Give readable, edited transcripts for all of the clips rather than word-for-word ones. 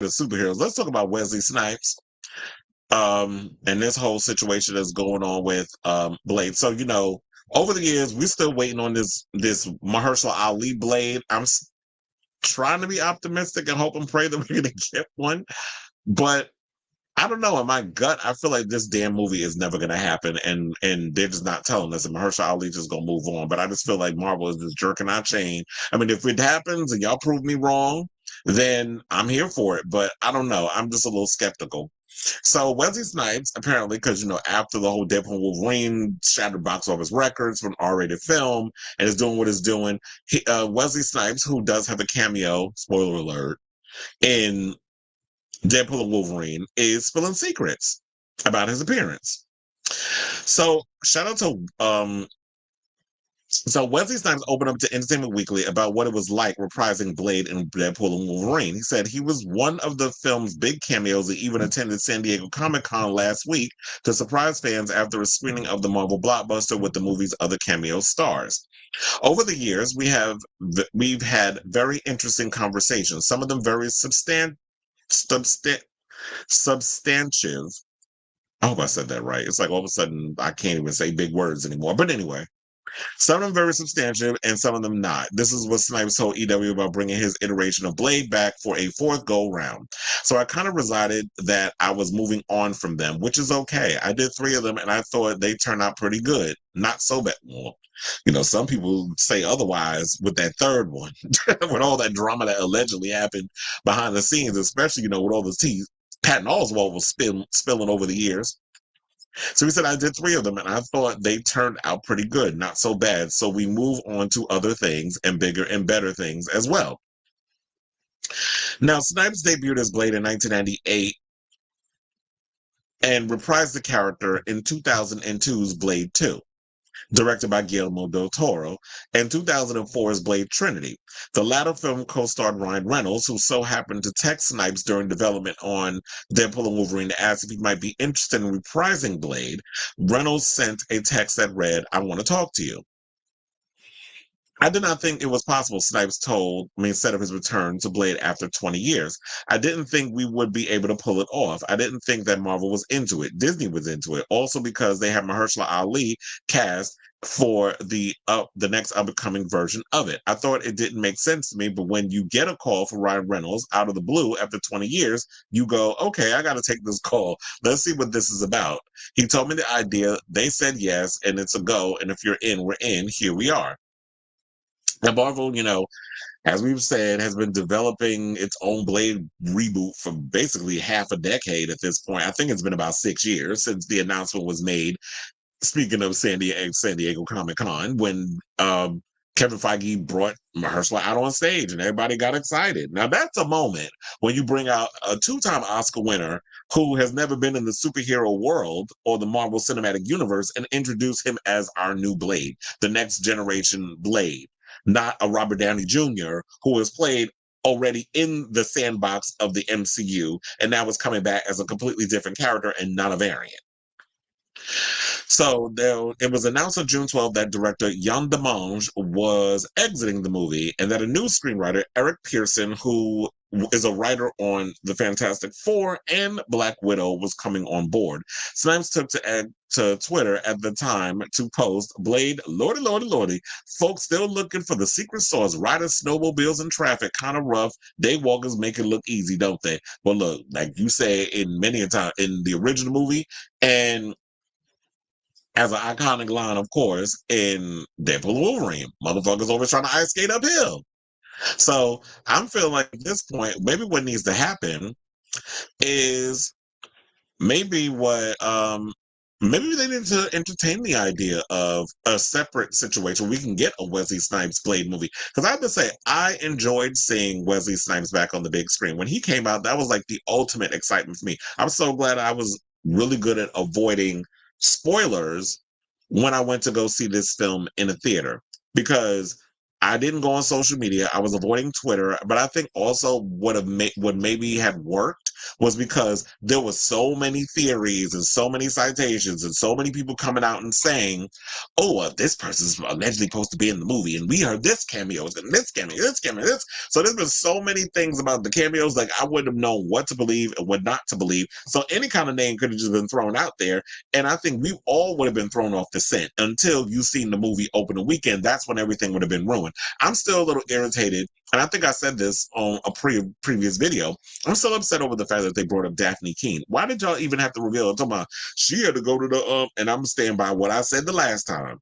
the superheroes. Let's talk about Wesley Snipes. And this whole situation that's going on with Blade. So, over the years, we're still waiting on this Mahershala Ali Blade. I'm trying to be optimistic and hope and pray that we're gonna get one. But I don't know. In my gut, I feel like this damn movie is never gonna happen, and they're just not telling us. And Mahershala Ali just gonna move on. But I just feel like Marvel is just jerking our chain. I mean, if it happens and y'all prove me wrong, then I'm here for it. But I don't know. I'm just a little skeptical. So Wesley Snipes, apparently, because after the whole Deadpool Wolverine shattered box office records from R-rated film and is doing what it's doing, Wesley Snipes, who does have a cameo, spoiler alert, in Deadpool and Wolverine, is spilling secrets about his appearance. So shout out to so Wesley Snipes opened up to Entertainment Weekly about what it was like reprising Blade in Deadpool and Wolverine. He said he was one of the film's big cameos and even attended San Diego Comic-Con last week to surprise fans after a screening of the Marvel blockbuster with the movie's other cameo stars. Over the years, we've had very interesting conversations, some of them very substantive. I hope I said that right. It's like all of a sudden I can't even say big words anymore. But anyway, some of them very substantive and some of them not. This is what Snipes told EW about bringing his iteration of Blade back for a fourth go round. So I kind of resided that I was moving on from them, which is okay. I did 3 of them and I thought they turned out pretty good. Not so bad. Well, some people say otherwise with that third one, with all that drama that allegedly happened behind the scenes, especially, with all the tea Patton Oswalt was spilling over the years. So he said, I did 3 of them and I thought they turned out pretty good, not so bad. So we move on to other things and bigger and better things as well. Now, Snipes debuted as Blade in 1998 and reprised the character in 2002's Blade 2. Directed by Guillermo del Toro, and 2004's Blade Trinity. The latter film co-starred Ryan Reynolds, who so happened to text Snipes during development on Deadpool and Wolverine to ask if he might be interested in reprising Blade. Reynolds sent a text that read, I want to talk to you. I did not think it was possible, Snipes said of his return to Blade after 20 years. I didn't think we would be able to pull it off. I didn't think that Marvel was into it. Disney was into it. Also because they have Mahershala Ali cast for the next upcoming version of it. I thought it didn't make sense to me, but when you get a call for Ryan Reynolds out of the blue after 20 years, you go, okay, I got to take this call. Let's see what this is about. He told me the idea. They said yes, and it's a go. And if you're in, we're in. Here we are. Now, Marvel, as we've said, has been developing its own Blade reboot for basically half a decade at this point. I think it's been about 6 years since the announcement was made. Speaking of San Diego Comic-Con, when Kevin Feige brought Mahershala out on stage and everybody got excited. Now, that's a moment when you bring out a 2-time Oscar winner who has never been in the superhero world or the Marvel Cinematic Universe and introduce him as our new Blade, the next generation Blade. Not a Robert Downey Jr., who has played already in the sandbox of the MCU and now is coming back as a completely different character and not a variant. So it was announced on June 12th that director Yann Demange was exiting the movie and that a new screenwriter, Eric Pearson, who is a writer on The Fantastic Four and Black Widow, was coming on board. Snipes took to Twitter at the time to post, Blade, lordy, lordy, lordy. Folks still looking for the secret sauce. Riders, snowmobiles, and traffic. Kind of rough. Daywalkers make it look easy, don't they? Well, look, like you say in many a time in the original movie, and as an iconic line, of course, in Deadpool and Wolverine, motherfuckers always trying to ice skate uphill. So I'm feeling like at this point, maybe what needs to happen is maybe maybe they need to entertain the idea of a separate situation. We can get a Wesley Snipes Blade movie. Because I have to say, I enjoyed seeing Wesley Snipes back on the big screen. When he came out, that was like the ultimate excitement for me. I'm so glad I was really good at avoiding spoilers when I went to go see this film in a theater. Because I didn't go on social media. I was avoiding Twitter, but I think also would maybe have worked was because there was so many theories and so many citations and so many people coming out and saying, oh, this person's allegedly supposed to be in the movie, and we heard this cameo, and this cameo, this cameo, this. So there's been so many things about the cameos, like I wouldn't have known what to believe and what not to believe. So any kind of name could have just been thrown out there, and I think we all would have been thrown off the scent until you seen the movie open a weekend. That's when everything would have been ruined. I'm still a little irritated, and I think I said this on a previous video. I'm still upset over the fact that they brought up Daphne Keane. Why did y'all even have to reveal it? Talking about she had to go to the and I'm staying by what I said the last time.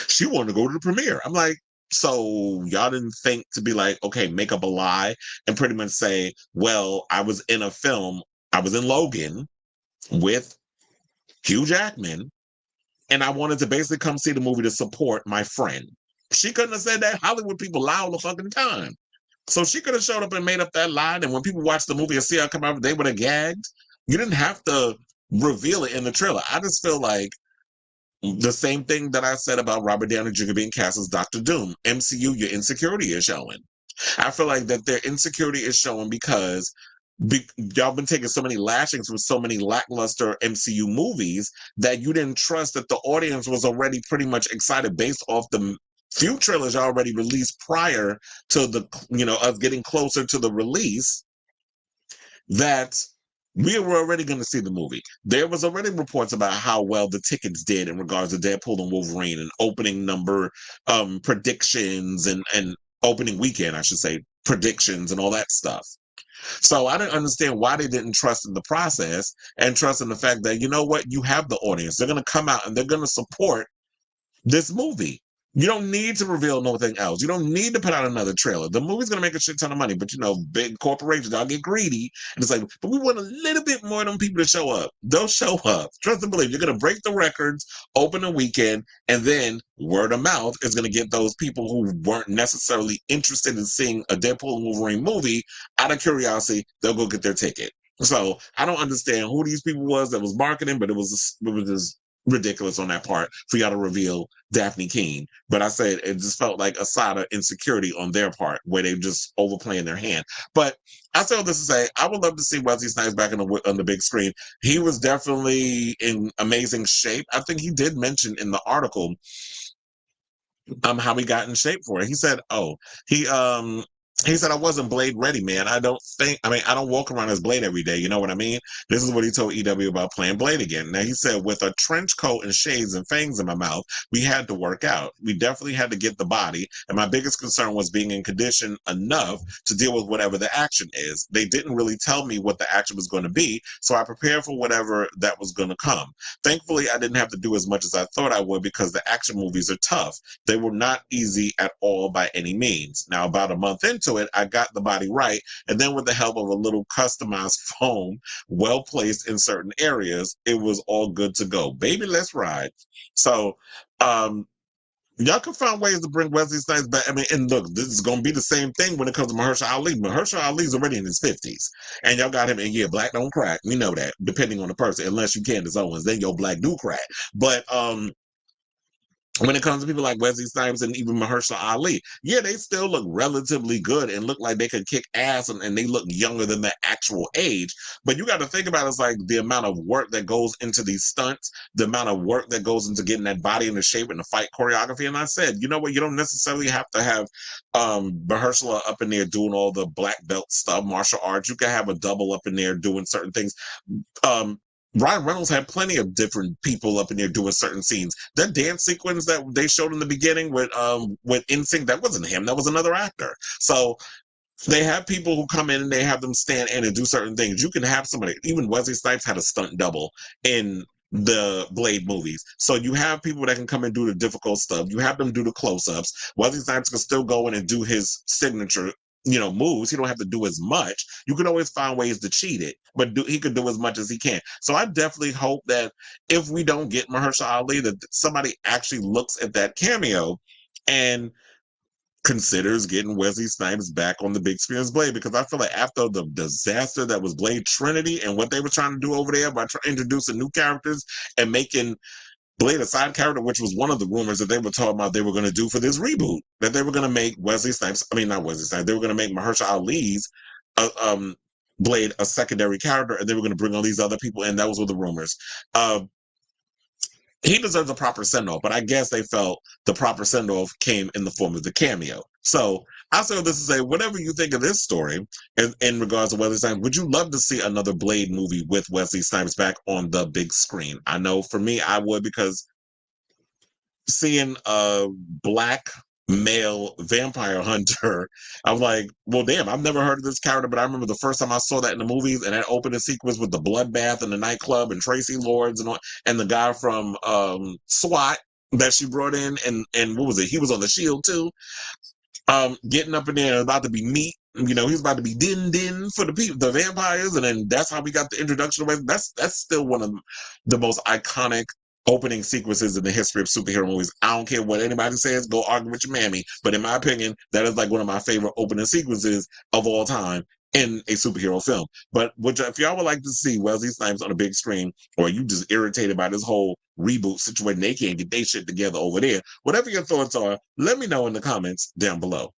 She wanted to go to the premiere. I'm like, so y'all didn't think to be like, okay, make up a lie and pretty much say, well, I was in a film, I was in Logan with Hugh Jackman, and I wanted to basically come see the movie to support my friend. She couldn't have said that. Hollywood people lie all the fucking time. So she could have showed up and made up that lie, and when people watch the movie and see her come out, they would have gagged. You didn't have to reveal it in the trailer. I just feel like the same thing that I said about Robert Downey Jr. being cast as Dr. Doom. MCU, your insecurity is showing. I feel like that their insecurity is showing because y'all been taking so many lashings from so many lackluster MCU movies that you didn't trust that the audience was already pretty much excited based off the few trailers already released prior to the, us getting closer to the release, that we were already going to see the movie. There was already reports about how well the tickets did in regards to Deadpool and Wolverine and opening number predictions and opening weekend, I should say, predictions and all that stuff. So I didn't understand why they didn't trust in the process and trust in the fact that, you know what, you have the audience. They're going to come out and they're going to support this movie. You don't need to reveal nothing else. You don't need to put out another trailer. The movie's going to make a shit ton of money, but big corporations, y'all get greedy. And it's like, but we want a little bit more of them people to show up. They'll show up. Trust and believe. You're going to break the records, open a weekend, and then word of mouth is going to get those people who weren't necessarily interested in seeing a Deadpool and Wolverine movie out of curiosity. They'll go get their ticket. So I don't understand who these people was that was marketing, but it was just ridiculous on that part for y'all to reveal Daphne Keane. But I said it just felt like a side of insecurity on their part where they just overplaying their hand. But I say all this to say, I would love to see Wesley Snipes back on the big screen. He was definitely in amazing shape. I think he did mention in the article how he got in shape for it. He said, he said, I wasn't Blade ready, man. I don't walk around as Blade every day. You know what I mean? This is what he told EW about playing Blade again. Now, he said, with a trench coat and shades and fangs in my mouth, we had to work out. We definitely had to get the body. And my biggest concern was being in condition enough to deal with whatever the action is. They didn't really tell me what the action was going to be, so I prepared for whatever that was going to come. Thankfully, I didn't have to do as much as I thought I would because the action movies are tough. They were not easy at all by any means. Now, about a month into it, I got the body right, and then with the help of a little customized foam well placed in certain areas, it was all good to go. Baby, let's ride. So y'all can find ways to bring Wesley Snipes back. I mean, and look, this is going to be the same thing when it comes to Mahershala Ali. Mahershala Ali's already in his 50s, and y'all got him in, black don't crack. We know that, depending on the person, unless you Candace Owens, then your black do crack. But when it comes to people like Wesley Snipes and even Mahershala Ali, they still look relatively good and look like they could kick ass, and they look younger than their actual age. But you got to think about it, it's like the amount of work that goes into these stunts, the amount of work that goes into getting that body into shape and the fight choreography. And I said, you know what? You don't necessarily have to have Mahershala up in there doing all the black belt stuff, martial arts. You can have a double up in there doing certain things. Ryan Reynolds had plenty of different people up in there doing certain scenes. That dance sequence that they showed in the beginning with NSYNC, that wasn't him. That was another actor. So they have people who come in and they have them stand in and do certain things. You can have somebody, even Wesley Snipes had a stunt double in the Blade movies. So you have people that can come and do the difficult stuff. You have them do the close-ups. Wesley Snipes can still go in and do his signature moves. He don't have to do as much. You can always find ways to cheat it, but he could do as much as he can. So I definitely hope that if we don't get Mahershala Ali, that somebody actually looks at that cameo and considers getting Wesley Snipes back on the big screen as Blade, because I feel like after the disaster that was Blade Trinity and what they were trying to do over there by introducing new characters and making Blade a side character, which was one of the rumors that they were talking about they were going to do for this reboot, that they were going to make Wesley Snipes, not Wesley Snipes, they were going to make Mahershala Ali's Blade a secondary character, and they were going to bring all these other people in. That was what the rumors. Uh, he deserves a proper send off, but I guess they felt the proper send off came in the form of the cameo. So I say this to say, whatever you think of this story in regards to Wesley Snipes, would you love to see another Blade movie with Wesley Snipes back on the big screen? I know for me, I would, because seeing a black male vampire hunter, I'm like, well, damn, I've never heard of this character, but I remember the first time I saw that in the movies, and that opening sequence with the bloodbath in the nightclub and Tracy Lords and all, and the guy from SWAT that she brought in, and what was it? He was on the Shield too. Getting up in there, about to be meat. You know, he's about to be din for the people, the vampires, and then that's how we got the introduction of it. That's still one of the most iconic opening sequences in the history of superhero movies. I don't care what anybody says, go argue with your mammy, but in my opinion, that is like one of my favorite opening sequences of all time in a superhero film. But if y'all would like to see Wesley Snipes on a big screen, or you just irritated by this whole reboot situation, they can't get their shit together over there, whatever your thoughts are, let me know in the comments down below.